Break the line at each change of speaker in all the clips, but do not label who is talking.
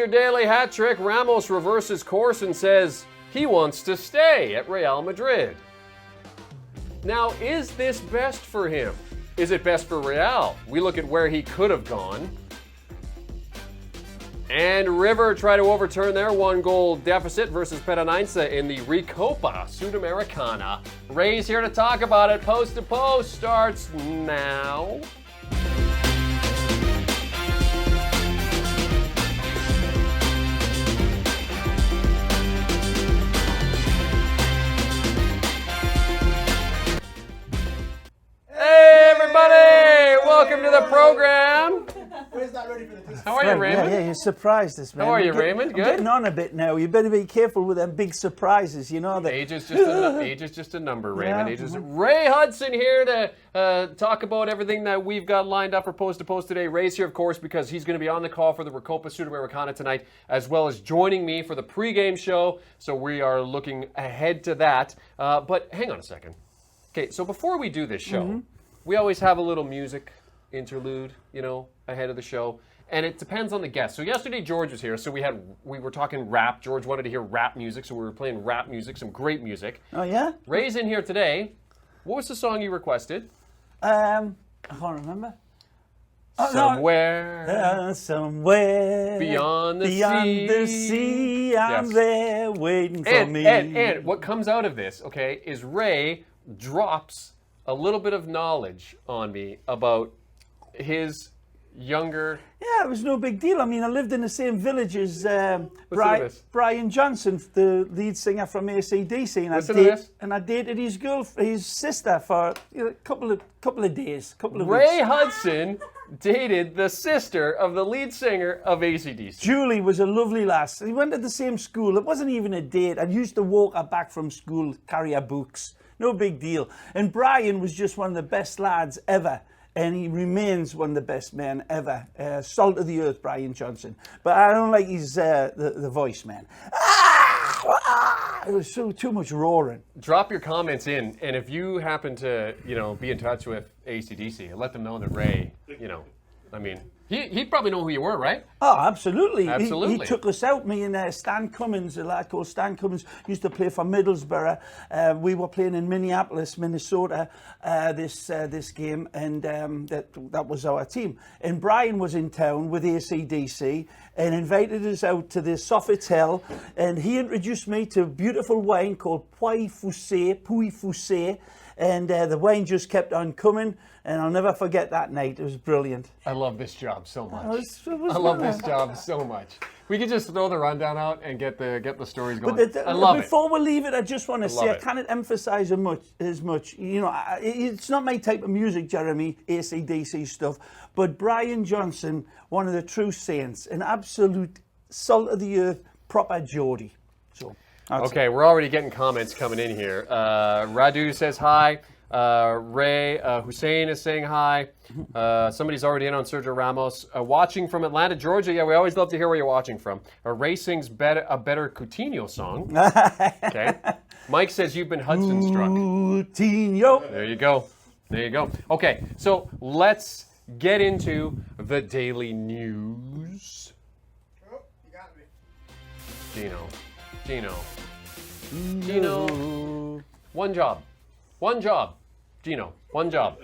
your daily hat trick, Ramos reverses course and says he wants to stay at Real Madrid. Now, is this best for him? Is it best for Real? We look at where he could have gone. And River try to overturn their 1-goal deficit versus Peranense in the Recopa Sudamericana. Ray's here to talk about it. Post to Post starts now. Hey everybody! Welcome to the program. How are you, Raymond?
Yeah, you're surprised this man.
How are you, Raymond? Good?
I'm getting on a bit now. You better be careful with them big surprises, you know.
Age is just a number, Raymond.
Yeah.
Ray Hudson here to talk about everything that we've got lined up for Post to Post today. Ray's here, of course, because he's going to be on the call for the Recopa Sudamericana tonight, as well as joining me for the pregame show. So we are looking ahead to that. But hang on a second. Okay, so before we do this show, we always have a little music interlude, ahead of the show. And it depends on the guest. So yesterday George was here, so we were talking rap. George wanted to hear rap music, so we were playing rap music, some great music.
Oh yeah?
Ray's in here today. What was the song you requested?
I can't remember.
Somewhere.
Somewhere.
Beyond the
sea, I'm
Yes.
there waiting for me.
And what comes out of this, okay, is Ray drops a little bit of knowledge on me about his younger...
Yeah, it was no big deal. I mean, I lived in the same village as
this?
Brian Johnson, the lead singer from AC/DC, and I dated his sister for a couple of days, couple of
Ray
weeks.
Hudson dated the sister of the lead singer of AC/DC.
Julie was a lovely lass. We went to the same school. It wasn't even a date. I used to walk her back from school, carry her books. No big deal. And Brian was just one of the best lads ever. And he remains one of the best men ever. Salt of the earth, Brian Johnson. But I don't like his the voice, man. It was too much roaring.
Drop your comments in, and if you happen to, be in touch with AC/DC, let them know that Ray, he'd probably know who you were, right?
Oh, absolutely.
Absolutely.
He took us out. Me and Stan Cummins, a lad called Stan Cummins, used to play for Middlesbrough. We were playing in Minneapolis, Minnesota, this game, and that was our team. And Brian was in town with AC/DC and invited us out to the Sofitel, and he introduced me to a beautiful wine called Puy Fusé, and the wine just kept on coming, and I'll never forget that night. It was brilliant.
I love this job so much.
It was
I love
fun.
this job so much. We could just throw the rundown out and get the stories going.
But
I love it.
Before we leave it, I just want to say
it.
I cannot emphasize as much. It's not my type of music, Jeremy, AC/DC stuff. But Brian Johnson, one of the true saints, an absolute salt of the earth, proper Geordie. So.
Okay, we're already getting comments coming in here. Radu says hi. Ray Hussein is saying hi. Somebobody's already in on Sergio Ramos. Watching from Atlanta, Georgia. Yeah, we always love to hear where you're watching from. Ray sings a better Coutinho song. Okay. Mike says you've been Hudson struck.
Coutinho.
There you go. There you go. Okay, so let's get into the daily news.
Oh, you got me.
Gino. One job. Gino, one job.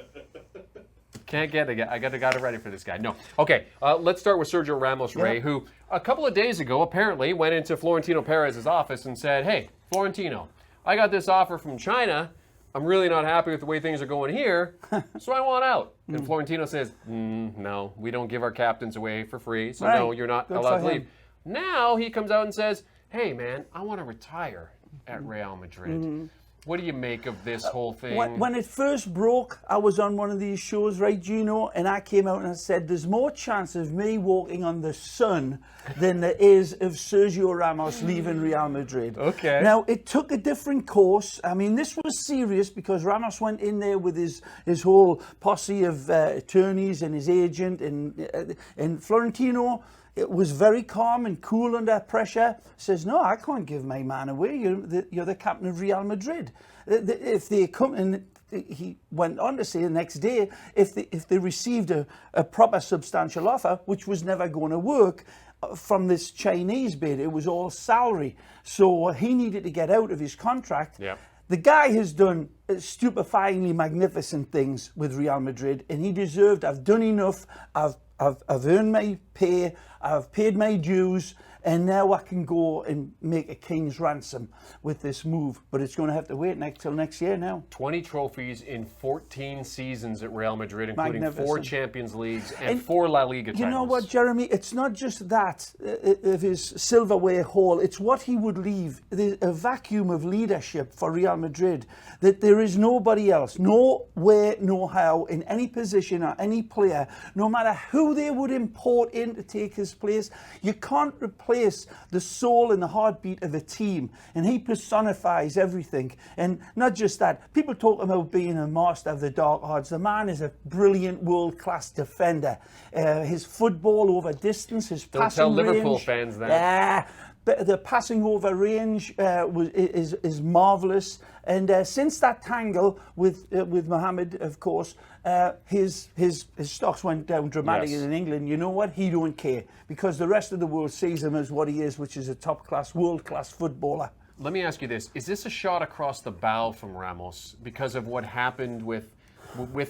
Can't get it. I got it ready for this guy. No. Okay, let's start with Sergio Ramos, Ray, who a couple of days ago apparently went into Florentino Perez's office and said, hey, Florentino, I got this offer from China. I'm really not happy with the way things are going here, so I want out. And Florentino says, no, we don't give our captains away for free, so no, you're not allowed to leave. Now he comes out and says, hey, man, I want to retire at Real Madrid. What do you make of this whole thing?
When it first broke, I was on one of these shows, right, Gino? And I came out and I said, there's more chance of me walking on the sun than there is of Sergio Ramos leaving Real Madrid.
Okay.
Now, it took a different course. I mean, this was serious because Ramos went in there with his whole posse of attorneys and his agent. And Florentino... It was very calm and cool under pressure. Says, no, I can't give my man away. You're the captain of Real Madrid. If they come and he went on to say the next day, if they received a proper substantial offer, which was never going to work, from this Chinese bid, it was all salary. So he needed to get out of his contract.
Yeah.
The guy has done stupefyingly magnificent things with Real Madrid, and he deserved. I've done enough. I've earned my pay. I've paid my dues, and now I can go and make a king's ransom with this move. But it's going to have to wait till next year now.
20 trophies in 14 seasons at Real Madrid, including 4
Magnificent.
Champions Leagues and 4 La Liga titles.
You know what, Jeremy? It's not just that of his silverware haul. It's what he would leave, a vacuum of leadership for Real Madrid, that there is nobody else, nowhere, no how, in any position or any player, no matter who they would import in to take his place. You can't replace the soul and the heartbeat of a team, and he personifies everything. And not just that, people talk about being a master of the dark arts. The man is a brilliant world-class defender. His football over distance, his passing range.
Don't tell Liverpool fans that.
Yeah, but the passing over range is marvellous. And since that tangle with Mohamed, of course, his stocks went down dramatically in England. You know what? He don't care, because the rest of the world sees him as what he is, which is a top-class, world-class footballer.
Let me ask you this. Is this a shot across the bow from Ramos because of what happened with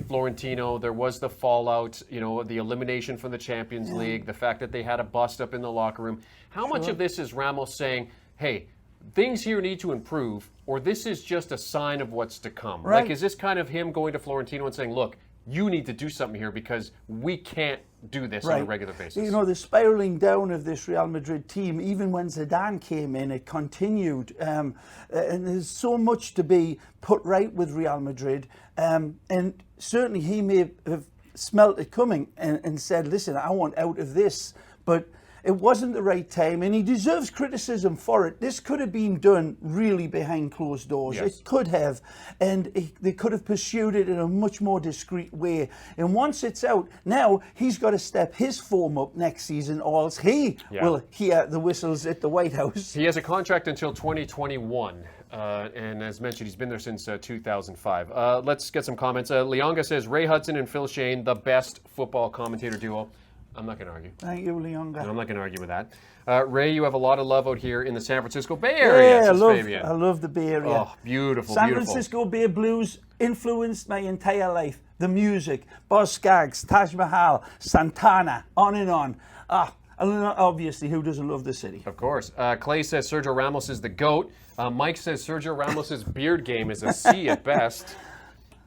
Florentino? There was the fallout, the elimination from the Champions League, the fact that they had a bust up in the locker room. How much of this is Ramos saying, hey, things here need to improve, or this is just a sign of what's to come?
Right.
Like, is this kind of him going to Florentino and saying, look, you need to do something here because we can't do this on a regular basis?
The spiralling down of this Real Madrid team, even when Zidane came in, it continued. And there's so much to be put right with Real Madrid. And certainly he may have smelt it coming and said, listen, I want out of this. But it wasn't the right time, and he deserves criticism for it. This could have been done really behind closed doors.
Yes.
It could have, and they could have pursued it in a much more discreet way. And once it's out, now he's got to step his form up next season, or else he will hear the whistles at the White House.
He has a contract until 2021. And as mentioned, he's been there since 2005. Let's get some comments. Leonga says, Ray Hudson and Phil Shane, the best football commentator duo. I'm not going to argue.
Thank you, Leonga.
I'm not going to argue with that. Ray, you have a lot of love out here in the San Francisco Bay Area.
Yeah, I love the Bay Area.
Oh, beautiful,
San
beautiful.
Francisco Bay Blues influenced my entire life. The music, Boz Scaggs, Taj Mahal, Santana, on and on. Obviously, who doesn't love the city?
Of course. Clay says Sergio Ramos is the GOAT. Mike says Sergio Ramos' beard game is a C at best.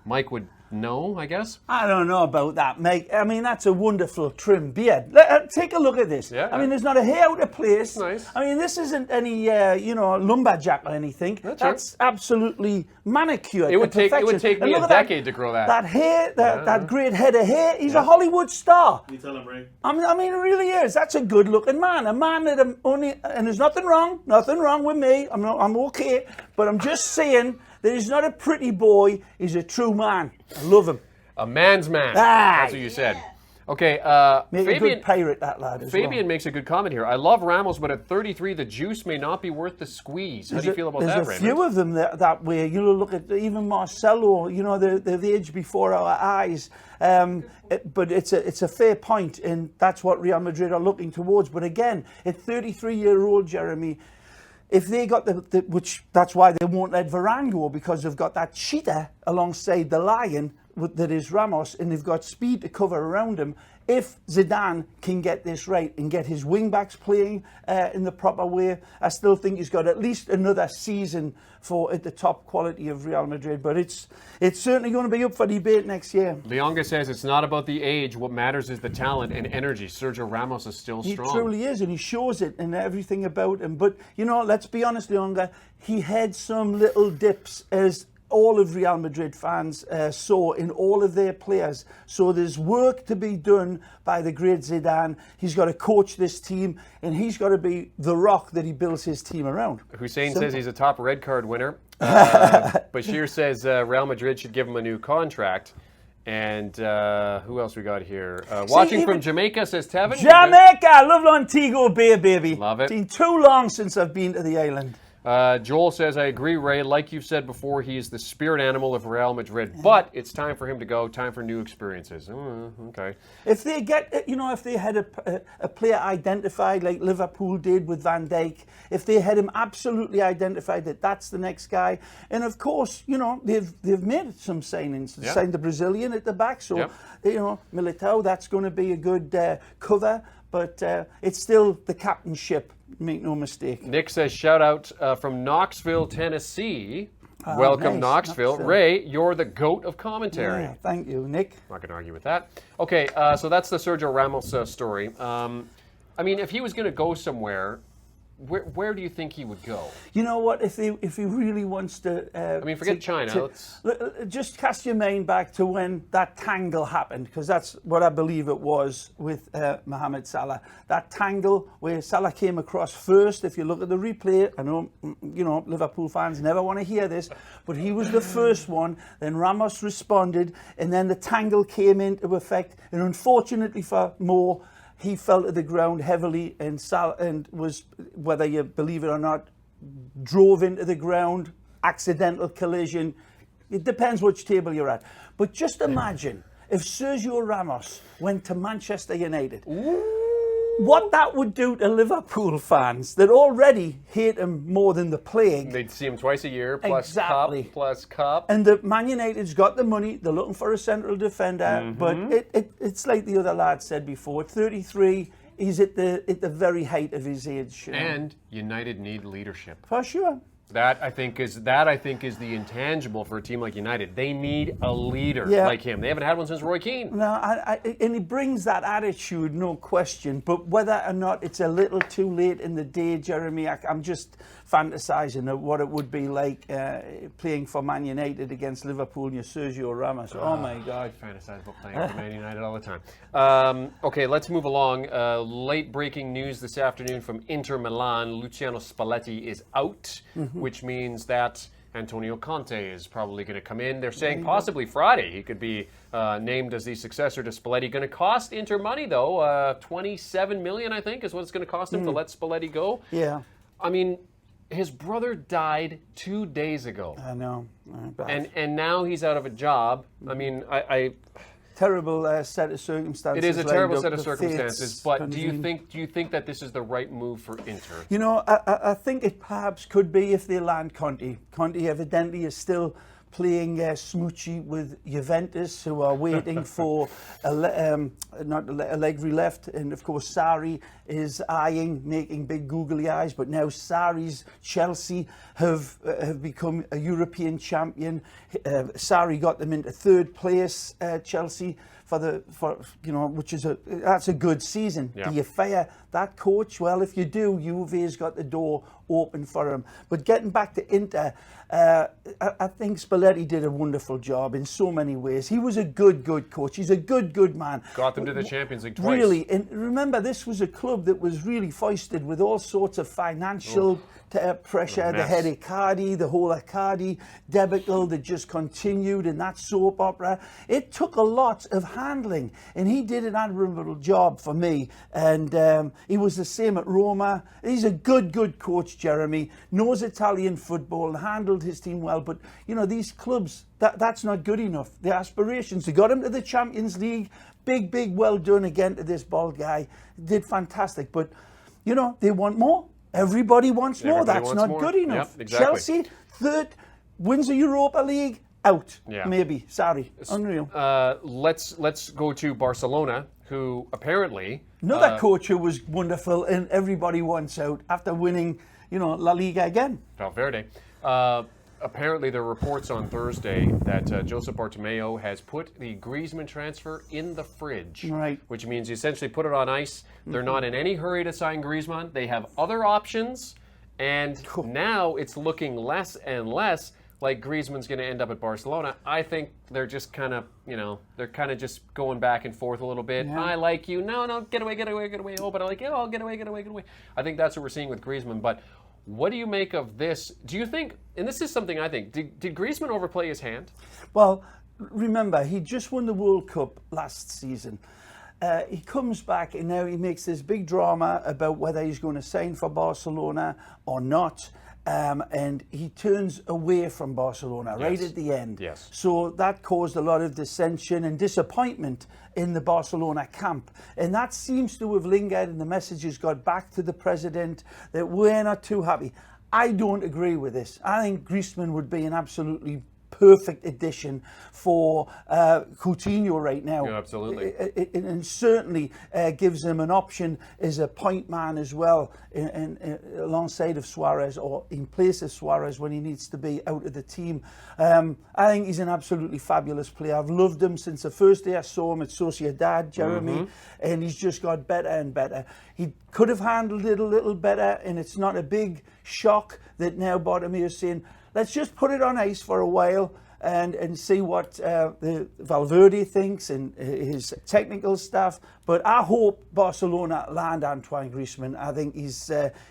Mike would know, I guess.
I don't know about that, mate. I mean, that's a wonderful trim beard. Take a look at this.
Yeah.
I mean, there's not a hair out of place.
Nice.
I mean, this isn't any, lumberjack or anything. That's absolutely manicured.
It would take me a decade to grow that.
That hair, that great head of hair. He's a Hollywood star.
You tell him, Ray.
I mean, it really is. That's a good-looking man. A man that and there's nothing wrong with me. I'm okay. But I'm just saying that he's not a pretty boy. He's a true man. I love him.
A man's man. That's what you said. Okay,
Make a good pirate, that lad, as
Fabian makes a good comment here. I love Ramos, but at 33, the juice may not be worth the squeeze. How do you feel about that, Raymond?
There's a few of them that way. Look at even Marcelo, they're the age before our eyes. But it's a fair point, and that's what Real Madrid are looking towards. But again, at 33-year-old Jeremy, if they got which that's why they won't let Varane go, because they've got that cheetah alongside the lion that is Ramos, and they've got speed to cover around him. If Zidane can get this right and get his wing-backs playing in the proper way, I still think he's got at least another season at the top quality of Real Madrid. But it's certainly going to be up for debate next year.
Leonga says it's not about the age. What matters is the talent and energy. Sergio Ramos is still strong.
He truly is, and he shows it in everything about him. But, let's be honest, Leonga, he had some little dips, as all of Real Madrid fans saw in all of their players. So there's work to be done by the great Zidane. He's got to coach this team, and he's got to be the rock that he builds his team around.
Hussein says he's a top red card winner. Bashir says Real Madrid should give him a new contract. And who else we got here? Watching from Jamaica, says Tevin.
Jamaica! I love Montego Bay, baby.
Love it.
It's been too long since I've been to the island.
Joel says, I agree, Ray. Like you've said before, he is the spirit animal of Real Madrid. But it's time for him to go. Time for new experiences. Okay.
If they get, if they had a player identified like Liverpool did with Van Dijk, if they had him absolutely identified that that's the next guy, and of course, they've made some signings. They signed the Brazilian at the back, so Militao, that's going to be a good cover. But it's still the captainship, make no mistake.
Nick says, shout out from Knoxville, Tennessee. Welcome,
nice.
Knoxville. Ray, you're the GOAT of commentary.
Yeah, thank you, Nick.
I'm not going to argue with that. Okay, so that's the Sergio Ramos story. I mean, if he was going to go somewhere, where do you think he would go?
You know what? If he really wants to,
forget China.
Just cast your mind back to when that tangle happened, because that's what I believe it was with Mohamed Salah. That tangle where Salah came across first. If you look at the replay, I know Liverpool fans never want to hear this, but he was the first one. Then Ramos responded, and then the tangle came into effect. And unfortunately for Mo, he fell to the ground heavily and was, whether you believe it or not, drove into the ground, accidental collision. It depends which table you're at. But just imagine if Sergio Ramos went to Manchester United. What that would do to Liverpool fans that already hate him more than the plague.
They'd see him twice a year, plus
Exactly.
cup.
And the Man United's got the money. They're looking for a central defender. But it's like the other lad said before. At 33, he's at the very height of his age.
And United need leadership.
For sure.
That I think is the intangible for a team like United. They need a leader like him. They haven't had one since Roy Keane.
No, and he brings that attitude, no question. But whether or not it's a little too late in the day, Jeremy, I'm just fantasizing of what it would be like playing for Man United against Liverpool and your Sergio Ramos. Oh my God.
I fantasize about playing for Man United all the time. Okay, let's move along. Late breaking news this afternoon from Inter Milan. Luciano Spalletti is out, which means that Antonio Conte is probably going to come in. They're saying possibly Friday he could be named as the successor to Spalletti. Going to cost Inter money, though. 27 million, I think, is what it's going to cost him to let Spalletti go.
Yeah.
I mean, his brother died 2 days ago.
I know.
And now he's out of a job. I mean,
terrible set of circumstances.
It is a terrible set of
the
circumstances. But do you
convened.
think that this is the right move for Inter?
You know, I think it perhaps could be if they land Conte. Conte evidently is still playing smoochy with Juventus, who are waiting for Allegri left, and of course Sarri is eyeing, making big googly eyes. But now Sarri's Chelsea have become a European champion. Sarri got them into third place, Chelsea, which is that's a good season.
Yeah.
Do you fire that coach? Well, if you do, Juve's got the door open for him. But getting back to Inter, I think Spalletti did a wonderful job in so many ways. He was a good coach. He's a good man.
Got them to the Champions League twice.
Really, and remember, this was a club that was really foisted with all sorts of financial pressure. They had Icardi, the whole Icardi debacle that just continued, and that soap opera. It took a lot of handling, and he did an admirable job for me. And he was the same at Roma. He's a good coach, Jeremy. Knows Italian football, handled his team well. But these clubs, that's not good enough. The aspirations, they got him to the Champions League. Big, well done again to this bald guy. Did fantastic. But they want more. Everybody wants more. That's not good enough.
Yep, exactly.
Chelsea, third, wins the Europa League, out.
Yeah.
Maybe. Sorry. Unreal.
Let's go to Barcelona, who apparently
Another coach who was wonderful, and everybody wants out after winning, La Liga again.
Valverde. Apparently, there are reports on Thursday that Josep Bartomeu has put the Griezmann transfer in the fridge.
Right.
Which means you essentially put it on ice. They're not in any hurry to sign Griezmann. They have other options. And now it's looking less and less like Griezmann's going to end up at Barcelona. I think they're just kind of, they're kind of just going back and forth a little bit.
Yeah.
I like you. No, get away. Oh, but I like you. Oh, get away. I think that's what we're seeing with Griezmann. But what do you make of this? Do you think, and this is something I think, did Griezmann overplay his hand?
Well, remember, he just won the World Cup last season. He comes back and now he makes this big drama about whether he's going to sign for Barcelona or not. and he turns away from Barcelona right
Yes.
at the end.
Yes.
So that caused a lot of dissension and disappointment in the Barcelona camp. And that seems to have lingered, and the messages got back to the president that we're not too happy. I don't agree with this. I think Griezmann would be an absolutely perfect addition for Coutinho right now.
Yeah, absolutely.
And certainly gives him an option as a point man as well, alongside of Suarez or in place of Suarez when he needs to be out of the team. I think he's an absolutely fabulous player. I've loved him since the first day I saw him at Sociedad, Jeremy, and he's just got better and better. He could have handled it a little better, and it's not a big shock that now Bartomeu is saying, let's just put it on ice for a while and see what the Valverde thinks and his technical staff. But I hope Barcelona land Antoine Griezmann. I think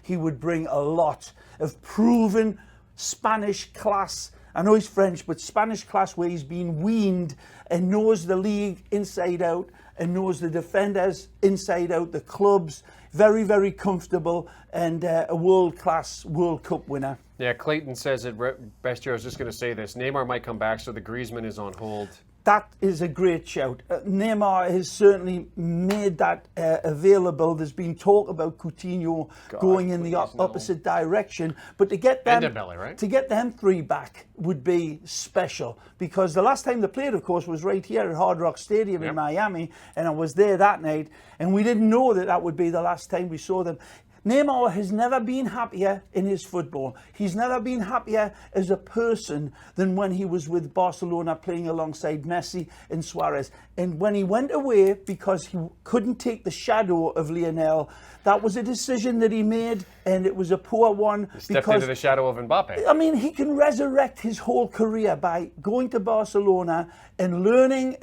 he would bring a lot of proven Spanish class. I know he's French, but Spanish class where he's been weaned and knows the league inside out and knows the defenders inside out, the clubs. Very, very comfortable and a world-class World Cup winner.
Yeah, Clayton says it best. I was just going to say this. Neymar might come back, so the Griezmann is on hold.
That is a great shout. Neymar has certainly made that available. There's been talk about Coutinho going in the opposite direction, but to get them,
Dembele, right?
to get them three back would be special, because the last time they played, of course, was right here at Hard Rock Stadium in Miami, and I was there that night, and we didn't know that that would be the last time we saw them. Neymar has never been happier in his football. He's never been happier as a person than when he was with Barcelona playing alongside Messi and Suarez. And when he went away because he couldn't take the shadow of Lionel, that was a decision that he made, and it was a poor one.
He stepped into the shadow of Mbappe.
I mean, he can resurrect his whole career by going to Barcelona and learning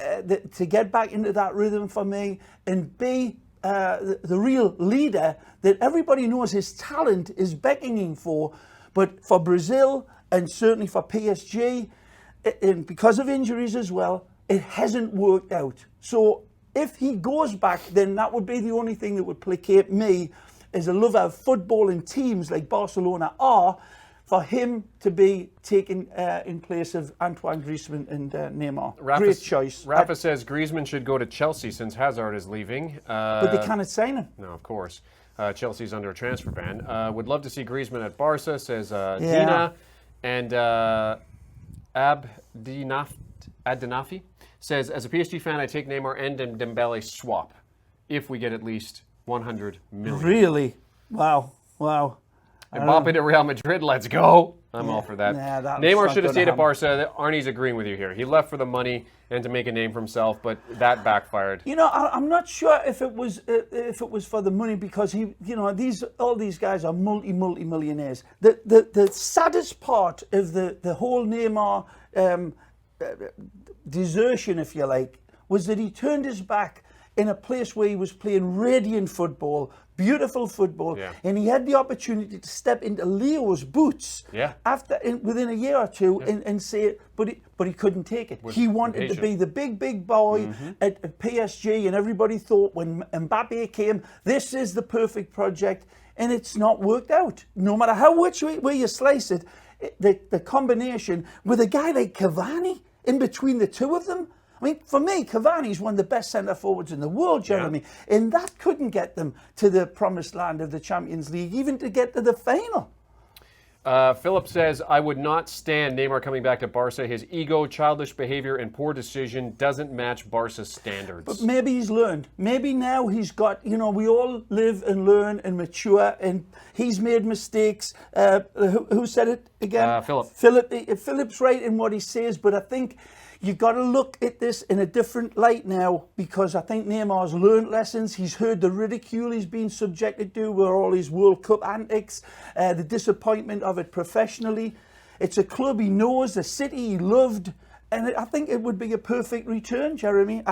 to get back into that rhythm for me and be the real leader that everybody knows his talent is beckoning for. But for Brazil and certainly for PSG, and because of injuries as well, it hasn't worked out. So if he goes back, then that would be the only thing that would placate me as a lover of football and teams like Barcelona are, for him to be taken in place of Antoine Griezmann and Neymar. Great choice.
Rafa says Griezmann should go to Chelsea since Hazard is leaving.
But they cannot sign him.
No, of course. Chelsea's under a transfer ban. Would love to see Griezmann at Barca, says Dina. And Adinafi says, as a PSG fan, I take Neymar and Dembele swap if we get at least 100 million.
Really? Wow.
Mbappe to Real Madrid, let's go. I'm all for that.
Nah,
Neymar should have stayed at Barca. Arnie's agreeing with you here. He left for the money and to make a name for himself, but that backfired.
You know, I'm not sure if it was for the money, because all these guys are multi-millionaires. The saddest part of the whole Neymar desertion, if you like, was that he turned his back in a place where he was playing radiant football, beautiful football, and he had the opportunity to step into Leo's boots within a year or two and say, but he couldn't take it. He wanted to be the big boy at PSG, and everybody thought when Mbappe came, this is the perfect project, and it's not worked out. No matter which way you slice it, the combination with a guy like Cavani in between the two of them. I mean, for me, Cavani's one of the best centre-forwards in the world, Jeremy. Yeah. And that couldn't get them to the promised land of the Champions League, even to get to the final.
Philip says, I would not stand Neymar coming back to Barca. His ego, childish behavior, and poor decision doesn't match Barca's standards.
But maybe he's learned. Maybe now he's got, we all live and learn and mature, and he's made mistakes. Who said it again?
Philip.
Philip's right in what he says, but I think you've got to look at this in a different light now, because I think Neymar's learned lessons. He's heard the ridicule he's been subjected to with all his World Cup antics, the disappointment of it professionally. It's a club he knows, a city he loved, and I think it would be a perfect return, Jeremy.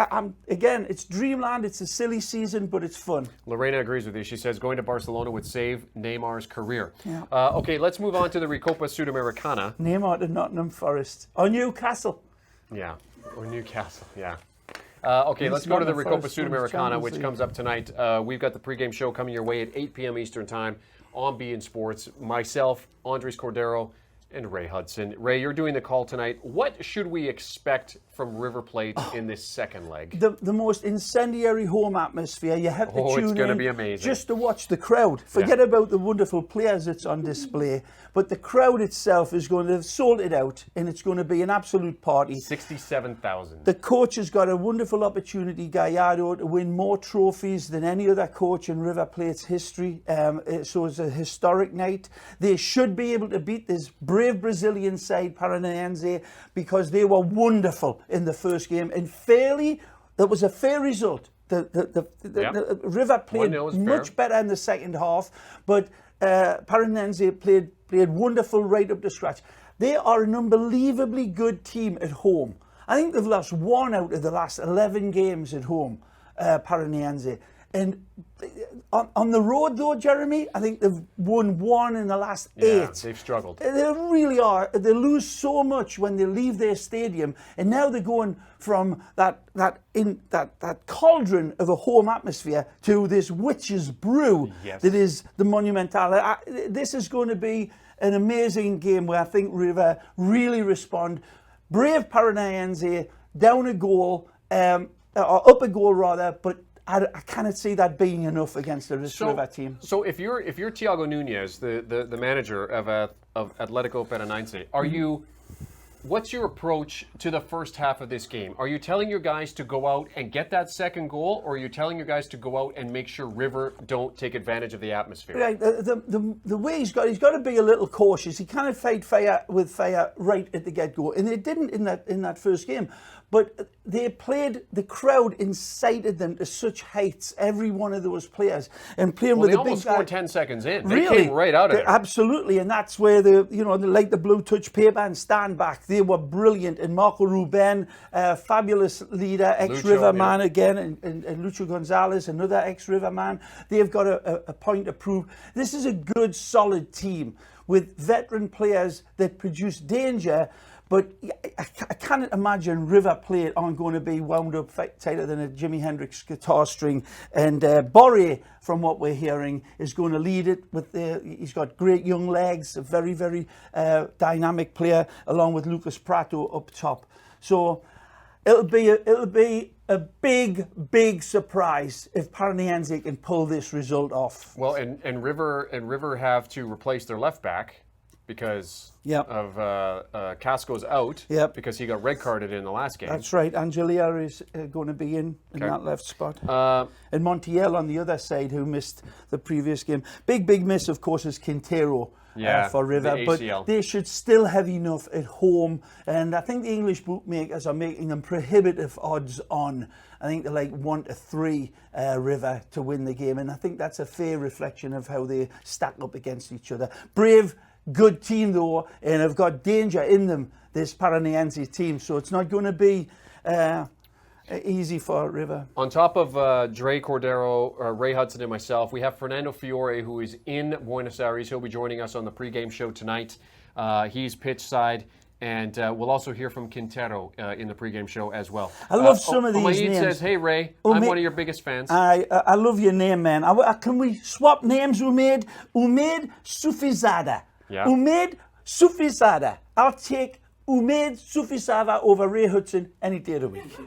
Again, it's dreamland, it's a silly season, but it's fun.
Lorena agrees with you. She says going to Barcelona would save Neymar's career.
Yeah.
Okay, let's move on to the Recopa Sudamericana.
Neymar to Nottingham Forest. Or Newcastle.
Yeah, or Newcastle, yeah. Okay, let's go to the Recopa Sudamericana, which comes up tonight. We've got the pregame show coming your way at 8 p.m. Eastern Time on beIN Sports. Myself, Andres Cordero, and Ray Hudson. Ray, you're doing the call tonight. What should we expect from River Plate in this second leg?
The most incendiary home atmosphere. You have to tune
it's going to
in
be amazing.
just to watch the crowd. Forget about the wonderful players that's on display, but the crowd itself is going to sort it out, and it's going to be an absolute party.
67,000.
The coach has got a wonderful opportunity, Gallardo, to win more trophies than any other coach in River Plate's history. So it's a historic night. They should be able to beat this brave Brazilian side, Paranaense, because they were wonderful in the first game. And that was a fair result. The River played much better in the second half, but Paranaense played wonderful right up to scratch. They are an unbelievably good team at home. I think they've lost 1 out of the last 11 games at home, Paranaense. And on the road, though, Jeremy, I think they've won 1 in the last 8.
Yeah, they've struggled.
They really are. They lose so much when they leave their stadium, and now they're going from that cauldron of a home atmosphere to this witch's brew that is the Monumental. This is going to be an amazing game where I think River really respond. Brave Paranaense down a goal, or up a goal rather, but I cannot see that being enough against the River team.
So if you're Thiago Nunez, the manager of Atletico Paranaense, are you? What's your approach to the first half of this game? Are you telling your guys to go out and get that second goal, or are you telling your guys to go out and make sure River don't take advantage of the atmosphere?
Right, the way he's got to be a little cautious. He can't fight fire with fire right at the get-go, and they didn't in that first game. But they played, the crowd incited them to such heights, every one of those players, and playing with the big guy. They almost
scored 10 seconds in. They
really
came right out of it.
Absolutely, and that's where they like the blue touch paper and stand back. They were brilliant. And Marco Ruben, fabulous leader, ex-River man again, and Lucho Gonzalez, another ex-River man. They've got a point to prove. This is a good, solid team with veteran players that produce danger. But I can't imagine River Plate aren't going to be wound up tighter than a Jimi Hendrix guitar string. And Borre, from what we're hearing, is going to lead it. He's got great young legs, a very, very dynamic player, along with Lucas Prato up top. So it'll be a big, big surprise if Paranaense can pull this result off.
Well, and River have to replace their left back, because of Casco's out, because he got red carded in the last game.
That's right. Angelia is going to be in that left spot. And Montiel on the other side, who missed the previous game. Big miss, of course, is Quintero for River. But they should still have enough at home. And I think the English bookmakers are making them prohibitive odds on. I think they're like 1-3 River to win the game. And I think that's a fair reflection of how they stack up against each other. Brave, good team though, and have got danger in them, this Paranaense team, so it's not going to be easy for River.
On top of Dre Cordero, Ray Hudson and myself, we have Fernando Fiore, who is in Buenos Aires. He'll be joining us on the pregame show tonight. He's pitch side. And we'll also hear from Quintero in the pregame show as well.
I love some of these names.
Says, hey, Ray, I'm one of your biggest fans.
I love your name, man. Can we swap names, Umaid? Umaid Sufizada.
Yeah.
Umaid Sufizada. I'll take Umaid Sufizada over Ray Hudson any day of the week.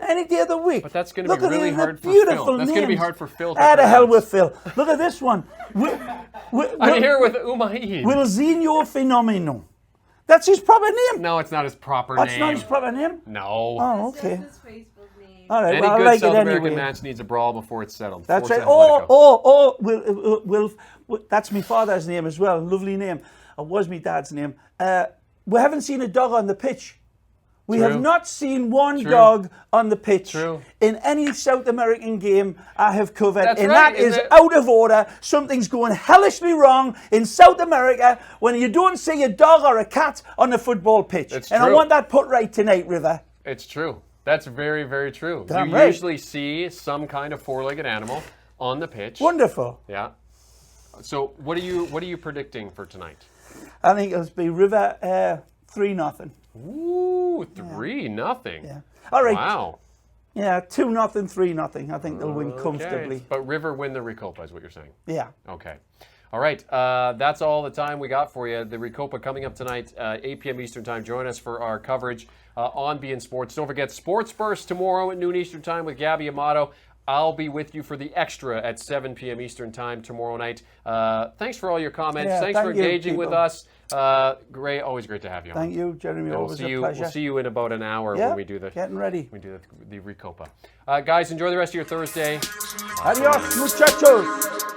Any day of the week.
But that's going to be really hard for Phil. That's going to be hard for Phil to
pronounce. The hell with Phil. Look at this one.
I'm here with Umaid.
Wilzinho Fenomeno. That's his proper name.
No, it's not his proper name.
That's not his proper name?
No.
Oh, okay.
That's his Facebook name.
All right,
Any good
like
South
it
American
anyway.
match needs a brawl before it's settled.
That's right. That's my father's name as well. Lovely name. It was my dad's name. We haven't seen a dog on the pitch. We have not seen one dog on the pitch in any South American game I have covered. That is out of order. Something's going hellishly wrong in South America when you don't see a dog or a cat on the football pitch. I want that put right tonight, River.
It's true. That's very, very true.
Damn
you
right.
usually see some kind of four-legged animal on the pitch.
Wonderful.
Yeah. So what are you predicting for tonight?
I think it'll be River 3-0.
Ooh, 3-0.
Yeah. All right.
Wow.
Yeah, 2-0, 3-0. I think they'll win comfortably.
But River win the Recopa is what you're saying?
Yeah.
Okay. All right, that's all the time we got for you. The Recopa coming up tonight, 8 p.m. Eastern Time. Join us for our coverage on beIN Sports. Don't forget Sports Burst tomorrow at noon Eastern Time with Gabby Amato. I'll be with you for the extra at 7 p.m. Eastern Time tomorrow night. Thanks for all your comments.
Yeah,
Thanks for
thank you,
engaging with
people.
us. Great, always great to have you on.
Thank you, Jeremy. Always a pleasure.
We'll see you in about an hour
Yeah,
when we do
getting ready.
the Recopa. Guys, enjoy the rest of your Thursday.
Adios, muchachos.